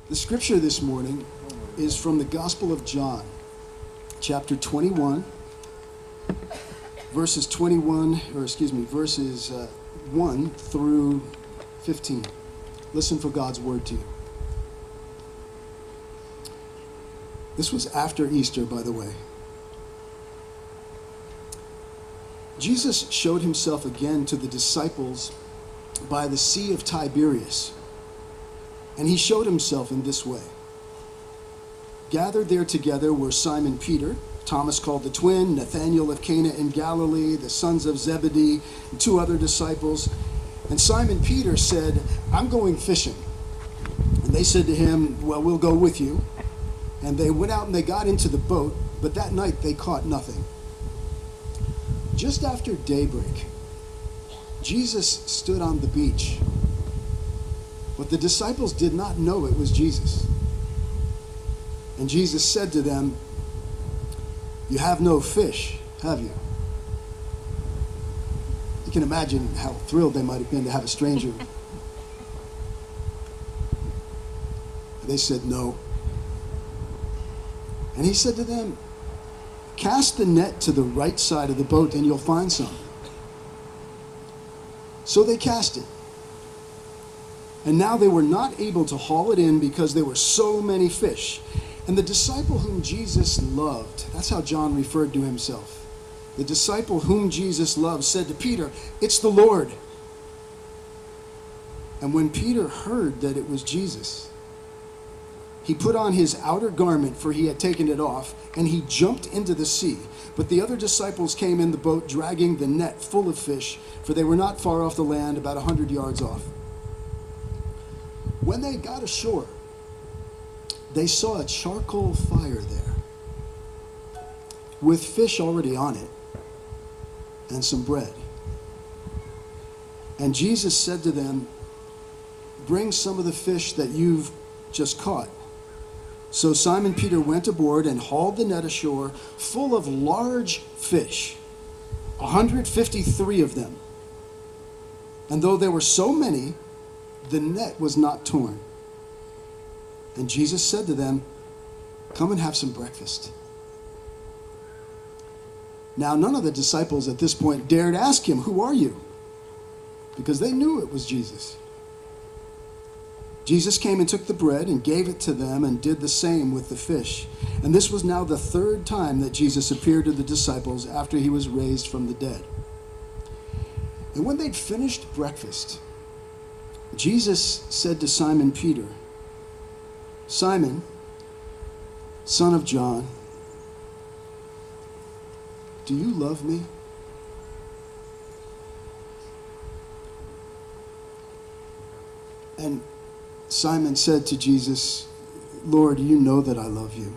The scripture this morning is from the Gospel of John, chapter 21, verses 1 through 15. Listen for God's word to you. This was after Easter, by the way. Jesus showed himself again to the disciples by the Sea of Tiberias. And he showed himself in this way. Gathered there together were Simon Peter, Thomas called the twin, Nathanael of Cana in Galilee, the sons of Zebedee, and two other disciples. And Simon Peter said, "I'm going fishing." And they said to him, "Well, we'll go with you." And they went out and they got into the boat, but that night they caught nothing. Just after daybreak, Jesus stood on the beach. But the disciples did not know it was Jesus. And Jesus said to them, "You have no fish, have you?" You can imagine how thrilled they might have been to have a stranger. They said no. And he said to them, "Cast the net to the right side of the boat and you'll find some." So they cast it. And now they were not able to haul it in because there were so many fish. And the disciple whom Jesus loved, that's how John referred to himself. The disciple whom Jesus loved said to Peter, "It's the Lord." And when Peter heard that it was Jesus, he put on his outer garment, for he had taken it off, and he jumped into the sea. But the other disciples came in the boat, dragging the net full of fish, for they were not far off the land, about 100 yards off. When they got ashore, they saw a charcoal fire there, with fish already on it, and some bread. And Jesus said to them, "Bring some of the fish that you've just caught." So Simon Peter went aboard and hauled the net ashore, full of large fish, 153 of them. And though there were so many, the net was not torn. And Jesus said to them, "Come and have some breakfast." Now none of the disciples at this point dared ask him, "Who are you?" because they knew it was Jesus. Jesus came and took the bread and gave it to them and did the same with the fish. And this was now the third time that Jesus appeared to the disciples after he was raised from the dead. And when they'd finished breakfast, Jesus said to Simon Peter, "Simon, son of John, do you love me?" And Simon said to Jesus, "Lord, you know that I love you."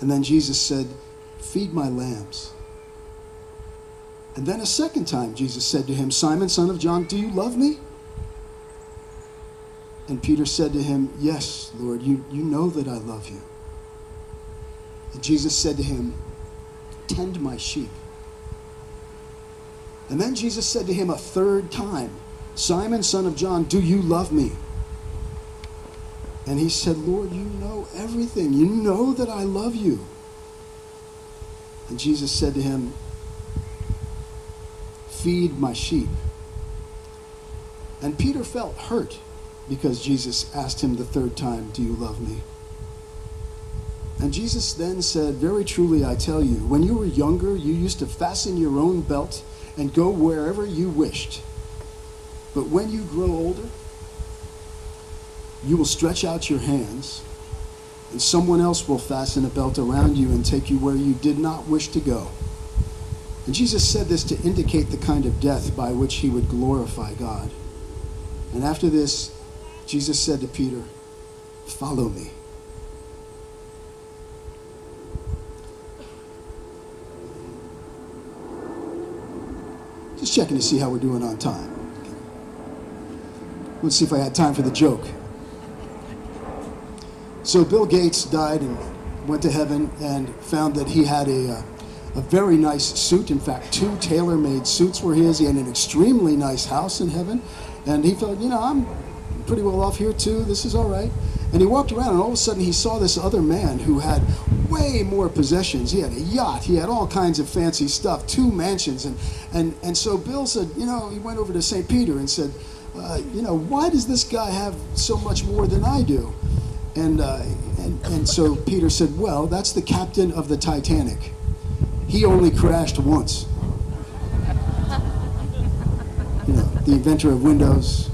And then Jesus said, "Feed my lambs." And then a second time Jesus said to him, "Simon, son of John, do you love me?" And Peter said to him, "Yes, Lord, you know that I love you." And Jesus said to him, "Tend my sheep." And then Jesus said to him a third time, "Simon, son of John, do you love me?" And he said, "Lord, you know everything. You know that I love you." And Jesus said to him, "Feed my sheep." And Peter felt hurt because Jesus asked him the third time, "Do you love me?" And Jesus then said, "Very truly I tell you, when you were younger, you used to fasten your own belt and go wherever you wished. But when you grow older, you will stretch out your hands, and someone else will fasten a belt around you and take you where you did not wish to go." And Jesus said this to indicate the kind of death by which he would glorify God. And after this, Jesus said to Peter, "Follow me." Just checking to see how we're doing on time. Let's see if I had time for the joke. So Bill Gates died and went to heaven and found that he had a very nice suit. In fact, 2 tailor-made suits were his. He had an extremely nice house in heaven. And he felt, I'm pretty well off here too. This is all right. And he walked around, and all of a sudden he saw this other man who had way more possessions. He had a yacht. He had all kinds of fancy stuff, 2 mansions. And so Bill said, he went over to St. Peter and said, why does this guy have so much more than I do? And so Peter said, well, that's the captain of the Titanic. He only crashed once. The inventor of Windows.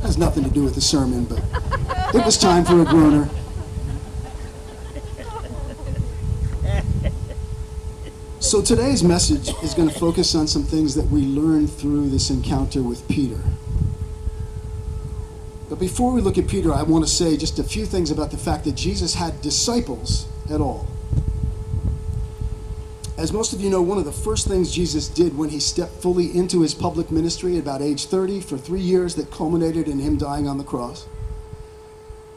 Has nothing to do with the sermon, but it was time for a groaner. So today's message is going to focus on some things that we learned through this encounter with Peter. But before we look at Peter, I want to say just a few things about the fact that Jesus had disciples at all. As most of you know, one of the first things Jesus did when he stepped fully into his public ministry at about age 30 for 3 years that culminated in him dying on the cross,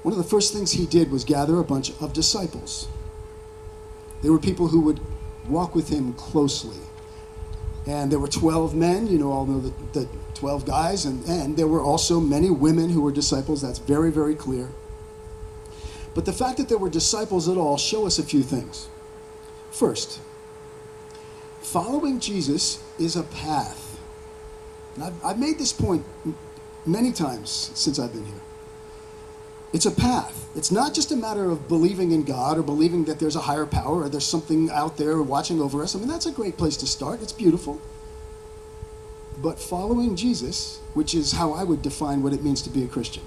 one of the first things he did was gather a bunch of disciples. They were people who would walk with him closely. And there were 12 men, all know the 12 guys, and there were also many women who were disciples. That's very, very clear. But the fact that there were disciples at all show us a few things. First, following Jesus is a path. And I've made this point many times since I've been here. It's a path. It's not just a matter of believing in God or believing that there's a higher power or there's something out there watching over us. I mean, that's a great place to start. It's beautiful. But following Jesus, which is how I would define what it means to be a Christian,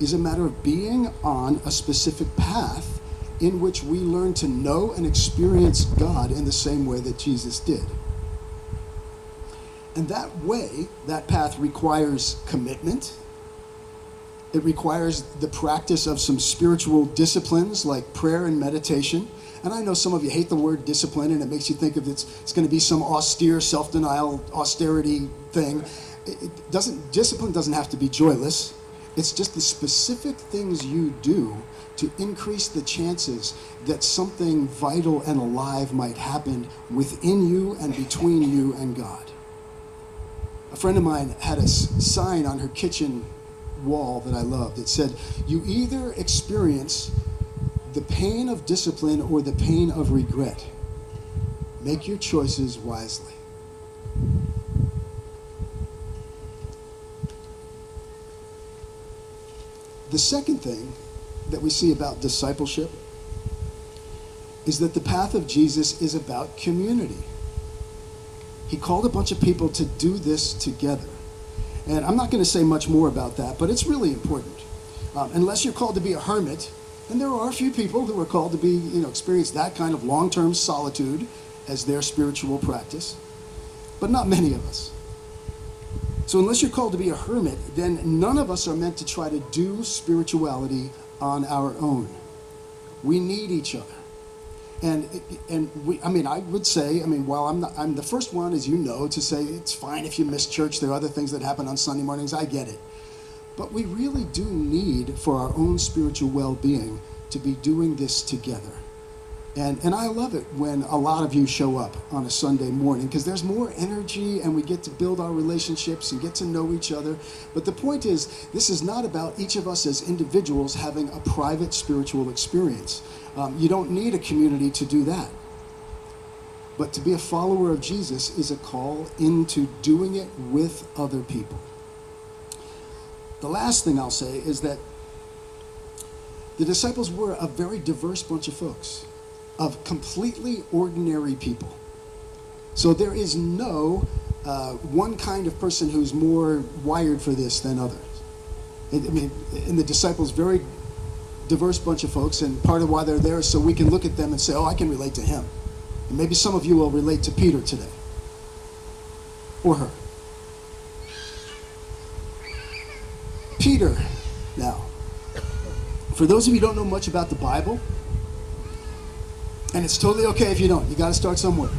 is a matter of being on a specific path in which we learn to know and experience God in the same way that Jesus did. And that path requires commitment. It requires the practice of some spiritual disciplines like prayer and meditation. And I know some of you hate the word discipline, and it makes you think of it's going to be some austere, self-denial, austerity thing. Discipline doesn't have to be joyless. It's just the specific things you do to increase the chances that something vital and alive might happen within you and between you and God. A friend of mine had a sign on her kitchen wall that I loved. It said, "You either experience the pain of discipline or the pain of regret. Make your choices wisely." The second thing that we see about discipleship is that the path of Jesus is about community. He called a bunch of people to do this together. And I'm not going to say much more about that, but it's really important. Unless you're called to be a hermit, and there are a few people who are called to be, experience that kind of long-term solitude as their spiritual practice, but not many of us. So unless you're called to be a hermit, then none of us are meant to try to do spirituality on our own. We need each other. I would say, while I'm the first one, as you know, to say it's fine if you miss church. There are other things that happen on Sunday mornings. I get it. But we really do need, for our own spiritual well-being, to be doing this together. And I love it when a lot of you show up on a Sunday morning, because there's more energy and we get to build our relationships and get to know each other. But the point is, this is not about each of us as individuals having a private spiritual experience. You don't need a community to do that. But to be a follower of Jesus is a call into doing it with other people. The last thing I'll say is that the disciples were a very diverse bunch of folks, of completely ordinary people. So there is no one kind of person who's more wired for this than others. And the disciples, very diverse bunch of folks, and part of why they're there is so we can look at them and say, oh, I can relate to him. And maybe some of you will relate to Peter today, or her. Peter, now, for those of you who don't know much about the Bible, and it's totally okay if you don't, you got to start somewhere.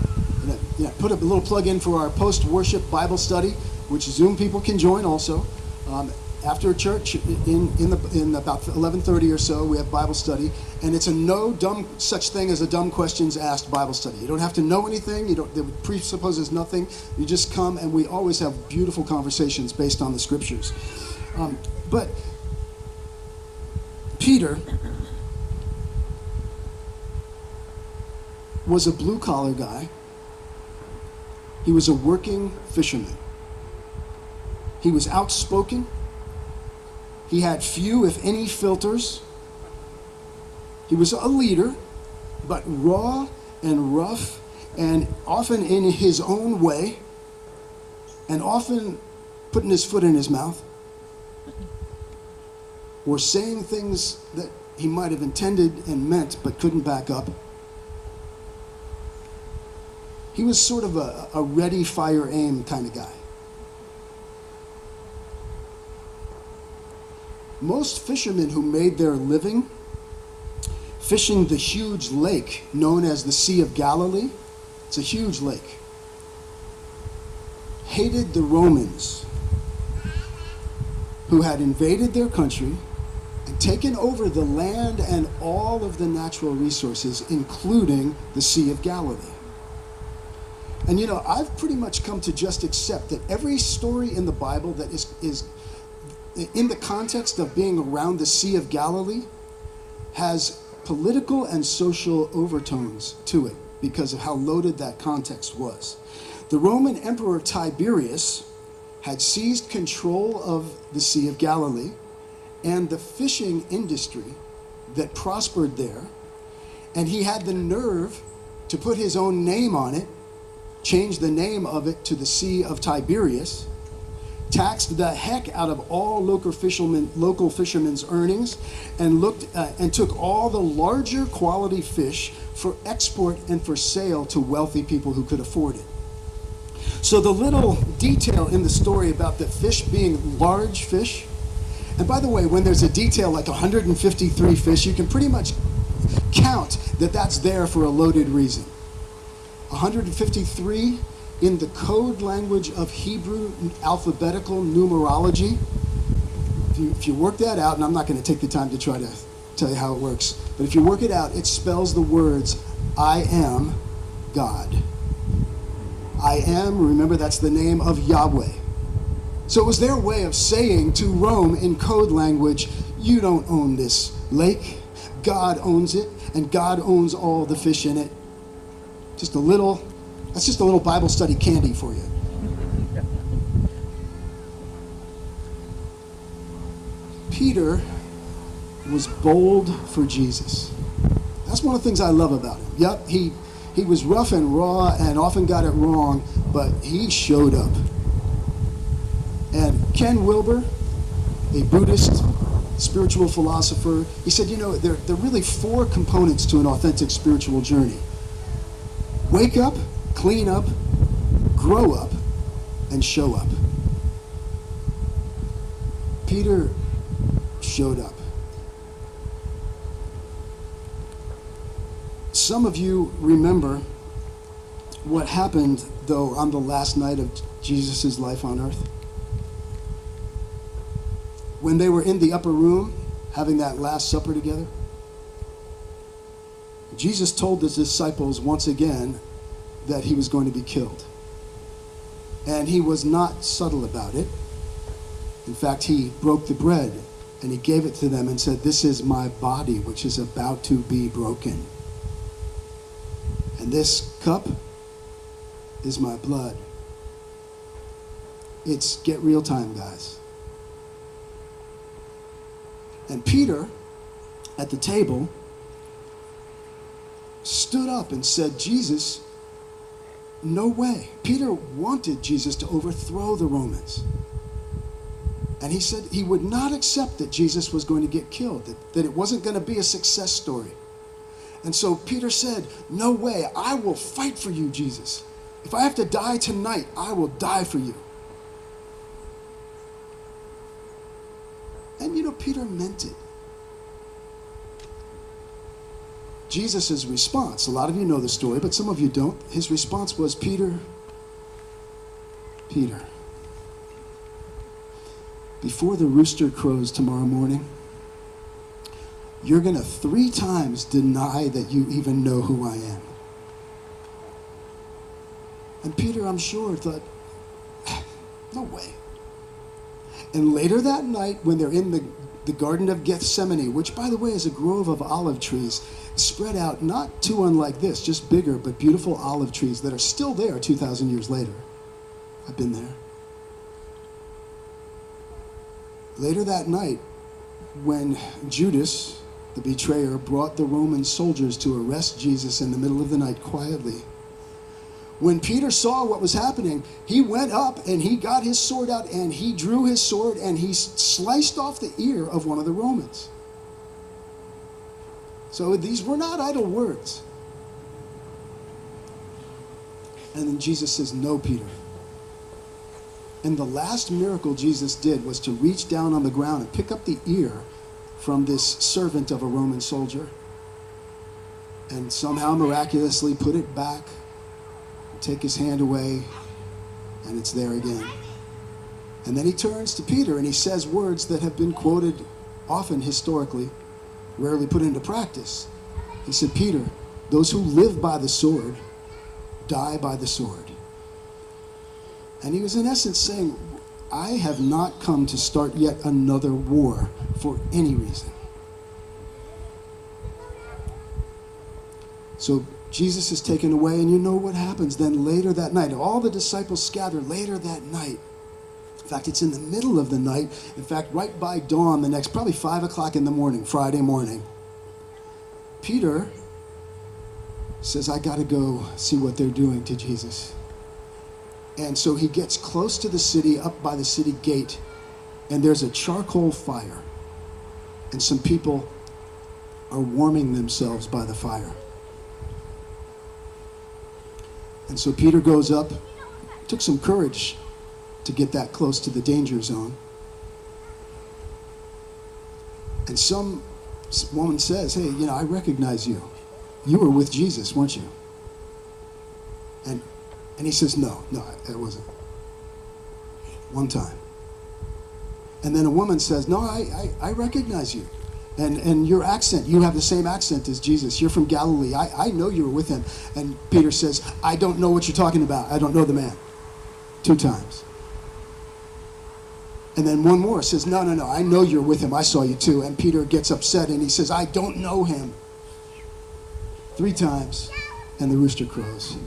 Put a little plug in for our post-worship Bible study, which Zoom people can join also. after church in about 11:30 or so, we have Bible study, and it's a no dumb such thing as a dumb questions asked Bible study. You don't have to know anything. It presupposes nothing. You just come, and we always have beautiful conversations based on the scriptures. But Peter was a blue-collar guy. He was a working fisherman. He was outspoken. He had few, if any, filters. He was a leader, but raw and rough, and often in his own way, and often putting his foot in his mouth, or saying things that he might have intended and meant but couldn't back up. He was sort of a ready, fire, aim kind of guy. Most fishermen who made their living fishing the huge lake known as the Sea of Galilee, it's a huge lake, hated the Romans who had invaded their country and taken over the land and all of the natural resources, including the Sea of Galilee. And you know, I've pretty much come to just accept that every story in the Bible that is in the context of being around the Sea of Galilee has political and social overtones to it because of how loaded that context was. The Roman Emperor Tiberius had seized control of the Sea of Galilee and the fishing industry that prospered there, and he had the nerve to put his own name on it, change the name of it to the Sea of Tiberius, taxed the heck out of all local fishermen's earnings, and took all the larger quality fish for export and for sale to wealthy people who could afford it. So the little detail in the story about the fish being large fish, and by the way, when there's a detail like 153 fish, you can pretty much count that that's there for a loaded reason. 153 in the code language of Hebrew alphabetical numerology. If you work that out, and I'm not going to take the time to try to tell you how it works, but if you work it out, it spells the words, I am God. I am, remember, that's the name of Yahweh. So it was their way of saying to Rome in code language, you don't own this lake. God owns it, and God owns all the fish in it. That's just a little Bible study candy for you. Peter was bold for Jesus. That's one of the things I love about him. Yep, he was rough and raw and often got it wrong, but he showed up. And Ken Wilber, a Buddhist spiritual philosopher, he said, you know, there are really 4 components to an authentic spiritual journey. Wake up, clean up, grow up, and show up. Peter showed up. Some of you remember what happened, though, on the last night of Jesus' life on earth. When they were in the upper room having that Last Supper together, Jesus told his disciples once again that he was going to be killed. And he was not subtle about it. In fact, he broke the bread and he gave it to them and said, this is my body, which is about to be broken. And this cup is my blood. It's get real time, guys. And Peter, at the table, stood up and said, Jesus, no way. Peter wanted Jesus to overthrow the Romans. And he said he would not accept that Jesus was going to get killed, that it wasn't going to be a success story. And so Peter said, no way, I will fight for you, Jesus. If I have to die tonight, I will die for you. And you know, Peter meant it. Jesus' response, a lot of you know the story, but some of you don't. His response was, Peter, before the rooster crows tomorrow morning, you're going to 3 times deny that you even know who I am. And Peter, I'm sure, thought, no way. And later that night, when they're in the Garden of Gethsemane, which, by the way, is a grove of olive trees spread out, not too unlike this, just bigger, but beautiful olive trees that are still there 2,000 years later. I've been there. Later that night, when Judas, the betrayer, brought the Roman soldiers to arrest Jesus in the middle of the night quietly, when Peter saw what was happening, he went up and he got his sword out and he drew his sword and he sliced off the ear of one of the Romans. So these were not idle words. And then Jesus says, no, Peter. And the last miracle Jesus did was to reach down on the ground and pick up the ear from this servant of a Roman soldier and somehow miraculously put it back, take his hand away, and it's there again. And then he turns to Peter and he says words that have been quoted often historically, rarely put into practice. He said, Peter, those who live by the sword die by the sword. And he was in essence saying, I have not come to start yet another war for any reason. So Jesus is taken away, and you know what happens then later that night. All the disciples scatter later that night. In fact, it's in the middle of the night. In fact, right by dawn the next, probably 5 o'clock in the morning, Friday morning, Peter says, I got to go see what they're doing to Jesus. And so he gets close to the city, up by the city gate, and there's a charcoal fire. And some people are warming themselves by the fire. And so Peter goes up. Took some courage to get that close to the danger zone. And some woman says, hey, I recognize you. You were with Jesus, weren't you? And he says, no, it wasn't. One time. And then a woman says, no, I recognize you. And your accent, you have the same accent as Jesus. You're from Galilee. I know you were with him. And Peter says, I don't know what you're talking about. I don't know the man. 2 times. And then one more says, no, I know you're with him. I saw you too. And Peter gets upset and he says, I don't know him. 3 times. And the rooster crows.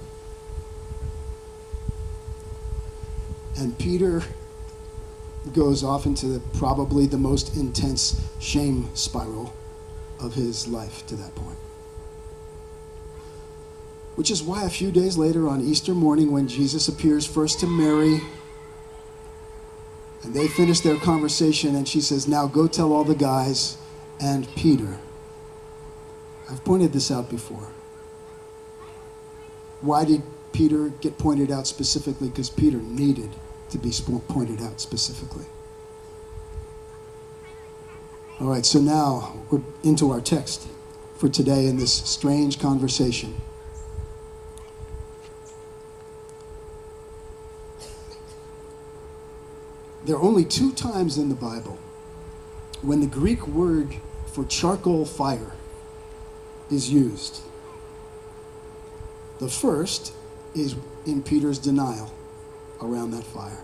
And Peter goes off into probably the most intense shame spiral of his life to that point. Which is why a few days later on Easter morning, when Jesus appears first to Mary, and they finish their conversation, and she says, now go tell all the guys and Peter. I've pointed this out before. Why did Peter get pointed out specifically? Because Peter needed to be pointed out specifically. All right, so now we're into our text for today in this strange conversation. There are only 2 times in the Bible when the Greek word for charcoal fire is used. The first is in Peter's denial around that fire.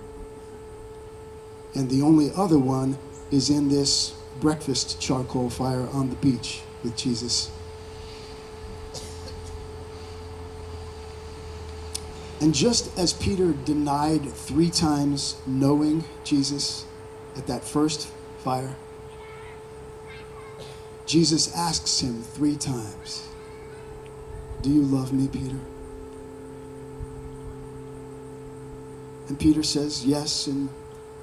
And the only other one is in this breakfast charcoal fire on the beach with Jesus. And just as Peter denied 3 times knowing Jesus at that first fire, Jesus asks him 3 times, do you love me, Peter? And Peter says, yes. And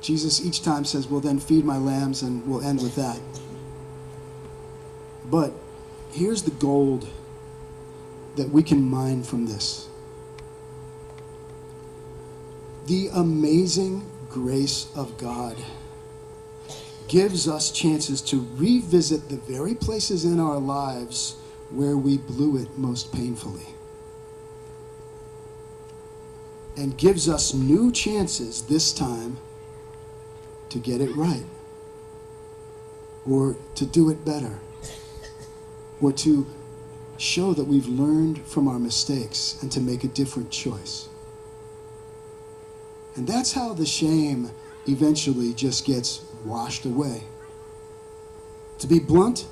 Jesus each time says, well, then feed my lambs, and we'll end with that. But here's the gold that we can mine from this. The amazing grace of God gives us chances to revisit the very places in our lives where we blew it most painfully. And gives us new chances this time to get it right, or to do it better, or to show that we've learned from our mistakes and to make a different choice. And that's how the shame eventually just gets washed away. To be blunt,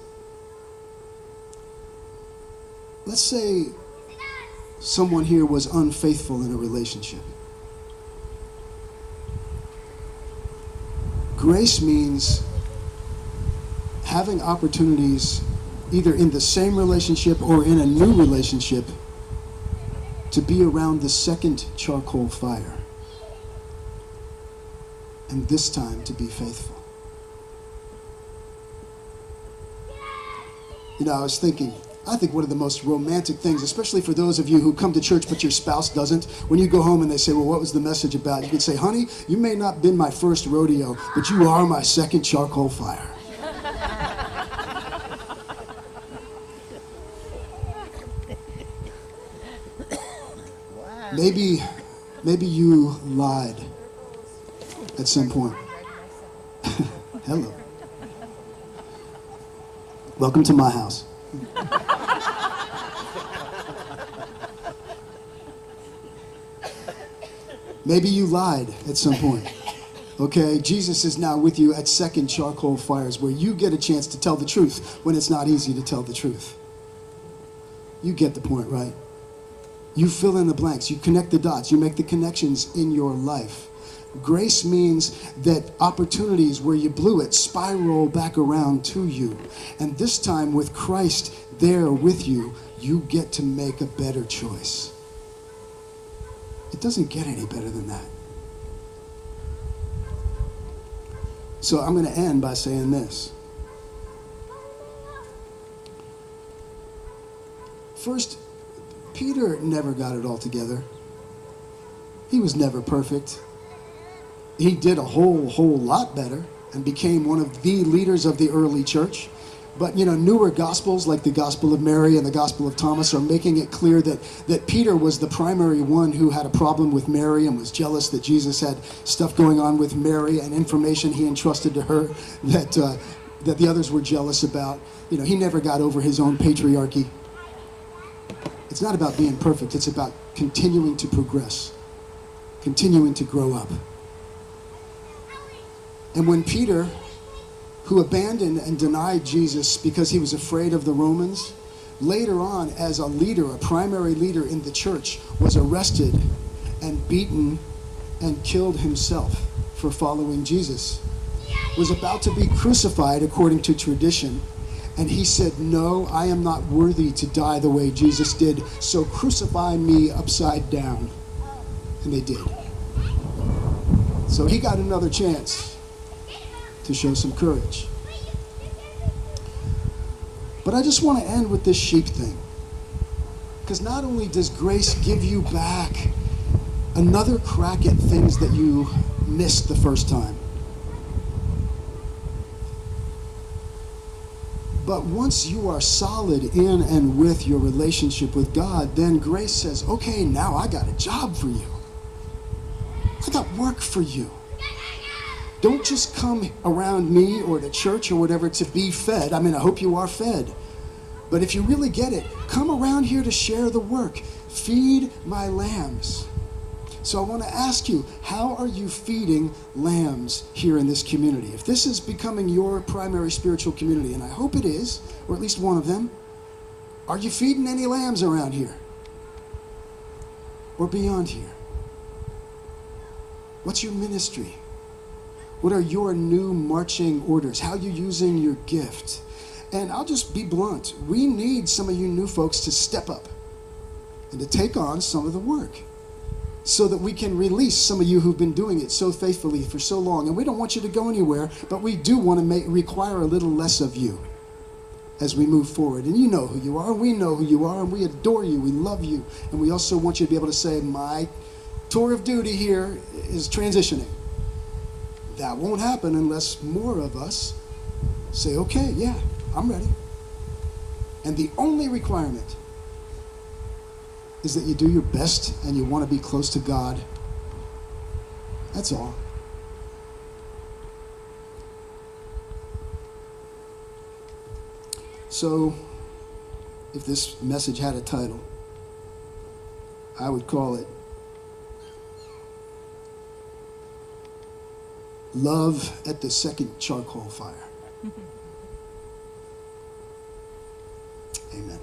let's say someone here was unfaithful in a relationship. Grace means having opportunities either in the same relationship or in a new relationship to be around the second charcoal fire. And this time to be faithful. You know, I think one of the most romantic things, especially for those of you who come to church but your spouse doesn't, when you go home and they say, well, what was the message about? You can say, honey, you may not have been my first rodeo, but you are my second charcoal fire. Maybe you lied at some point. Hello. Welcome to my house. Maybe you lied at some point. Okay, Jesus is now with you at second charcoal fires where you get a chance to tell the truth when it's not easy to tell the truth. You get the point, right? You fill in the blanks, you connect the dots, you make the connections in your life. Grace means that opportunities where you blew it spiral back around to you. And this time with Christ there with you, you get to make a better choice. It doesn't get any better than that. So I'm going to end by saying this. First, Peter never got it all together. He was never perfect. He did a whole lot better and became one of the leaders of the early church. But, you know, newer gospels like the Gospel of Mary and the Gospel of Thomas are making it clear that Peter was the primary one who had a problem with Mary and was jealous that Jesus had stuff going on with Mary and information he entrusted to her that the others were jealous about. You know, he never got over his own patriarchy. It's not about being perfect. It's about continuing to progress, continuing to grow up. And when Peter, who abandoned and denied Jesus because he was afraid of the Romans, later on as a leader, a primary leader in the church, was arrested and beaten and killed himself for following Jesus, was about to be crucified according to tradition. And he said, no, I am not worthy to die the way Jesus did, so crucify me upside down. And they did. So he got another chance to show some courage. But I just want to end with this sheep thing. Because not only does grace give you back another crack at things that you missed the first time, but once you are solid in and with your relationship with God, then grace says, okay, now I got a job for you. I got work for you. Don't just come around me or the church or whatever to be fed. I mean, I hope you are fed. But if you really get it, come around here to share the work. Feed my lambs. So I want to ask you, how are you feeding lambs here in this community? If this is becoming your primary spiritual community, and I hope it is, or at least one of them, are you feeding any lambs around here? Or beyond here? What's your ministry? What are your new marching orders? How are you using your gift? And I'll just be blunt. We need some of you new folks to step up and to take on some of the work so that we can release some of you who've been doing it so faithfully for so long. And we don't want you to go anywhere, but we do want to require a little less of you as we move forward. And you know who you are, and we know who you are, and we adore you, we love you. And we also want you to be able to say, my tour of duty here is transitioning. That won't happen unless more of us say, okay, yeah, I'm ready. And the only requirement is that you do your best and you want to be close to God. That's all. So, if this message had a title, I would call it Love at the Second Charcoal Fire. Amen.